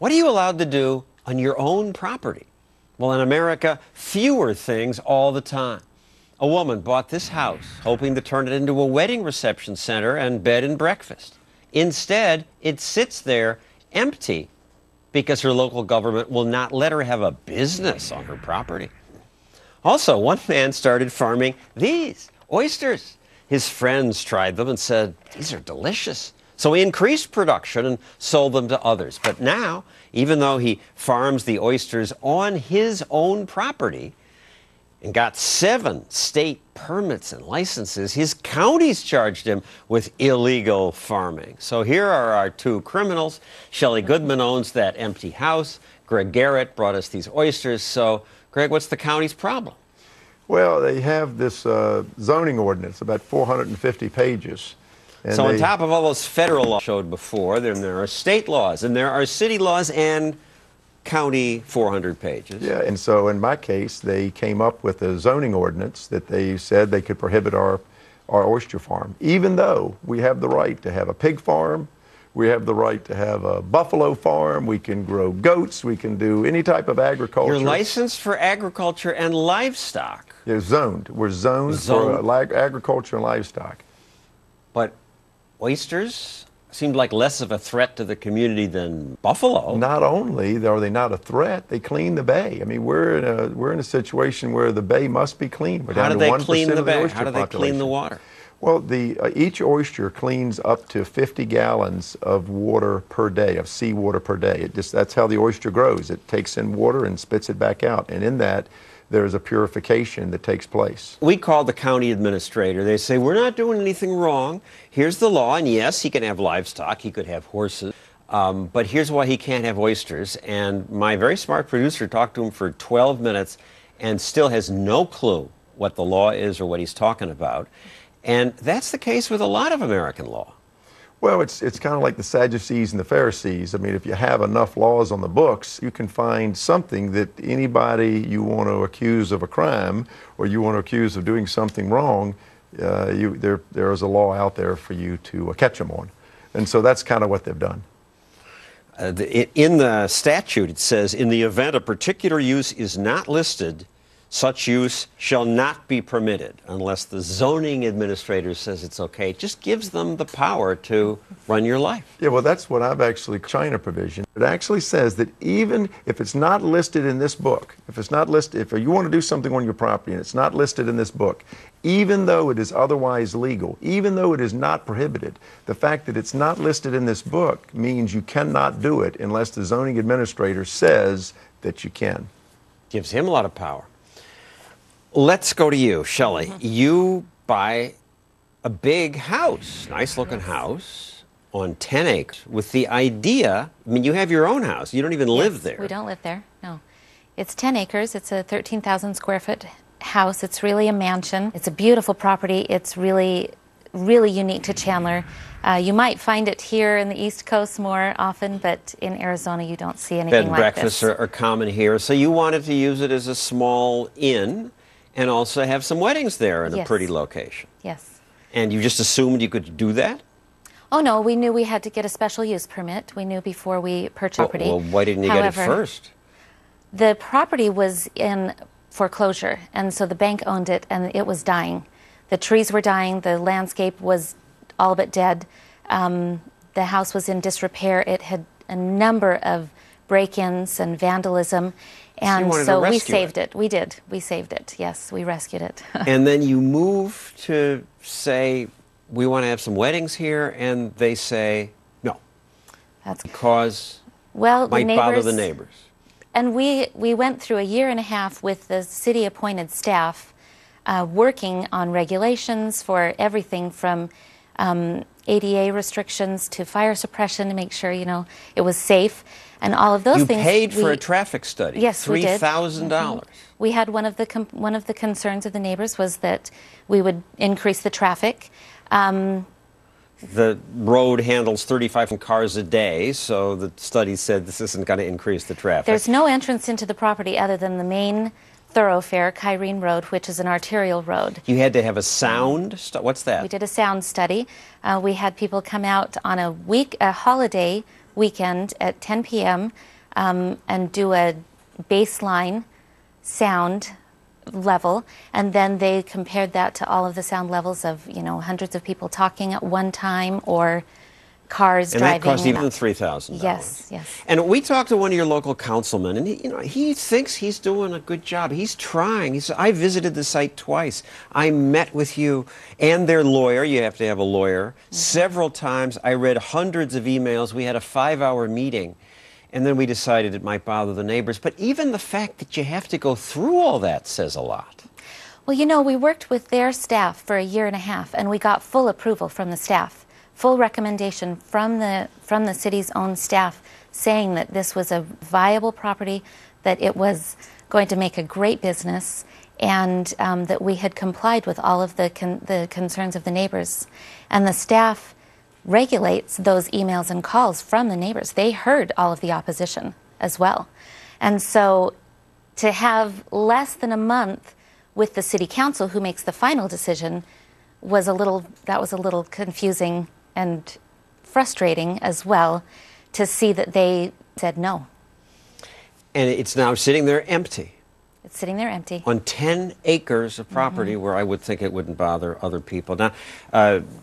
What are you allowed to do on your own property? Well, in America, fewer things all the time. A woman bought this house hoping to turn it into a wedding reception center and bed and breakfast. Instead, it sits there empty because her local government will not let her have a business on her property. Also, one man started farming these oysters. His friends tried them and said, "These are delicious." So he increased production and sold them to others. But now, even though he farms the oysters on his own property and got 7 state permits and licenses, his counties charged him with illegal farming. So here are our 2 criminals. Shelley Goodman owns that empty house. Greg Garrett brought us these oysters. So, Greg, what's the county's problem? Well, they have this zoning ordinance, about 450 pages. And so on top of all those federal laws showed before, then there are state laws, and there are city laws and county 400 pages. Yeah, and so in my case, they came up with a zoning ordinance that they said they could prohibit our oyster farm, even though we have the right to have a pig farm, we have the right to have a buffalo farm, we can grow goats, we can do any type of agriculture. You're licensed for agriculture and livestock. You're zoned. We're zoned for agriculture and livestock. But oysters seemed like less of a threat to the community than buffalo. Not only are they not a threat, they clean the bay. I mean, we're in a situation where the bay must be cleaned. How do they clean the bay? How do they clean the water? Well, each oyster cleans up to 50 gallons of water per day, of seawater per day. That's how the oyster grows. It takes in water and spits it back out. And in that, there's a purification that takes place. We call the county administrator. They say, we're not doing anything wrong. Here's the law. And yes, he can have livestock. He could have horses. But here's why he can't have oysters. And my very smart producer talked to him for 12 minutes and still has no clue what the law is or what he's talking about. And that's the case with a lot of American law. Well, it's kind of like the Sadducees and the Pharisees. I mean, if you have enough laws on the books, you can find something that anybody you want to accuse of a crime or you want to accuse of doing something wrong, there is a law out there for you to catch them on. And so that's kind of what they've done. In the statute, it says, in the event a particular use is not listed, such use shall not be permitted unless the zoning administrator says it's okay. It just gives them the power to run your life. Yeah, well, that's what I've actually, China provision. It actually says that even if it's not listed in this book, if it's not listed, if you want to do something on your property and it's not listed in this book, even though it is otherwise legal, even though it is not prohibited, the fact that it's not listed in this book means you cannot do it unless the zoning administrator says that you can. Gives him a lot of power. Let's go to you, Shelley. You buy a big house, nice-looking house on 10 acres with the idea, I mean, you have your own house. You don't even live there. We don't live there, no. It's 10 acres. It's a 13,000 square foot house. It's really a mansion. It's a beautiful property. It's really, really unique to Chandler. You might find it here in the East Coast more often, but in Arizona you don't see anything like this. Bed and breakfasts are common here. So you wanted to use it as a small inn and also have some weddings there in a pretty location. Yes. And you just assumed you could do that? Oh, no, we knew we had to get a special use permit. We knew before we purchased property. Well, why didn't you get it first? The property was in foreclosure, and so the bank owned it, and it was dying. The trees were dying. The landscape was all but dead. The house was in disrepair. It had a number of break-ins and vandalism. And so we saved it. We did. We saved it. Yes, we rescued it. And then you move to say, we want to have some weddings here, and they say, no. That's because it might bother the neighbors. And we went through a year and a half with the city-appointed staff working on regulations for everything from ADA restrictions to fire suppression to make sure, you know, it was safe. And all of those things. You paid for a traffic study. Yes, we did. $3,000. We had one of the concerns of the neighbors was that we would increase the traffic. The road handles 35 cars a day, so the study said this isn't going to increase the traffic. There's no entrance into the property other than the main thoroughfare, Kyrene Road, which is an arterial road. You had to have a sound. What's that? We did a sound study. We had people come out on a holiday weekend at 10 p.m. and do a baseline sound level, and then they compared that to all of the sound levels of, you know, hundreds of people talking at one time or cars and driving. that cost even $3,000. Yes, yes. And we talked to one of your local councilmen, and he thinks he's doing a good job. He's trying. He said, I visited the site twice. I met with you and their lawyer. You have to have a lawyer. Several times. I read hundreds of emails. We had a 5-hour meeting. And then we decided it might bother the neighbors. But even the fact that you have to go through all that says a lot. Well, you know, we worked with their staff for 1.5 years, and we got full approval from the staff, full recommendation from the city's own staff saying that this was a viable property, that it was going to make a great business, and that we had complied with all of the concerns of the neighbors. And the staff regulates those emails and calls from the neighbors. They heard all of the opposition as well. And so to have less than a month with the city council, who makes the final decision, was a little confusing and frustrating as well, to see that they said no. And it's now sitting there empty. It's sitting there empty. On 10 acres of property where I would think it wouldn't bother other people. Now,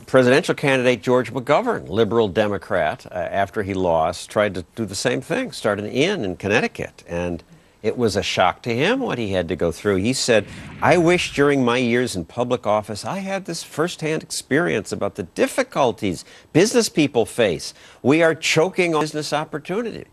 presidential candidate George McGovern, liberal Democrat, after he lost, tried to do the same thing, start an inn in Connecticut. And it was a shock to him what he had to go through. He said, I wish during my years in public office I had this firsthand experience about the difficulties business people face. We are choking on business opportunity.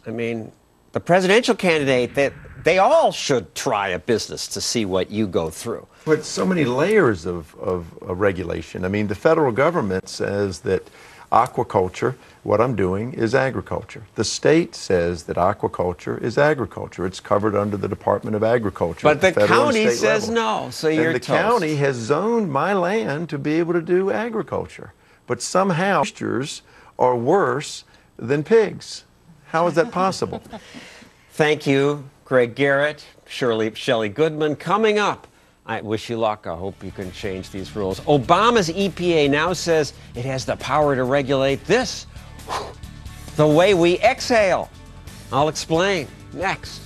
I mean, the presidential candidate, they all should try a business to see what you go through. But so many layers of regulation. I mean, the federal government says that aquaculture, what I'm doing, is agriculture. The state says that aquaculture is agriculture. It's covered under the Department of Agriculture. But the federal and county state says level. no, so you're And the toast. county has zoned my land to be able to do agriculture. But somehow, oysters are worse than pigs. How is that possible? Thank you, Greg Garrett, Shelley Goodman. Coming up, I wish you luck. I hope you can change these rules. Obama's EPA now says it has the power to regulate this, the way we exhale. I'll explain next.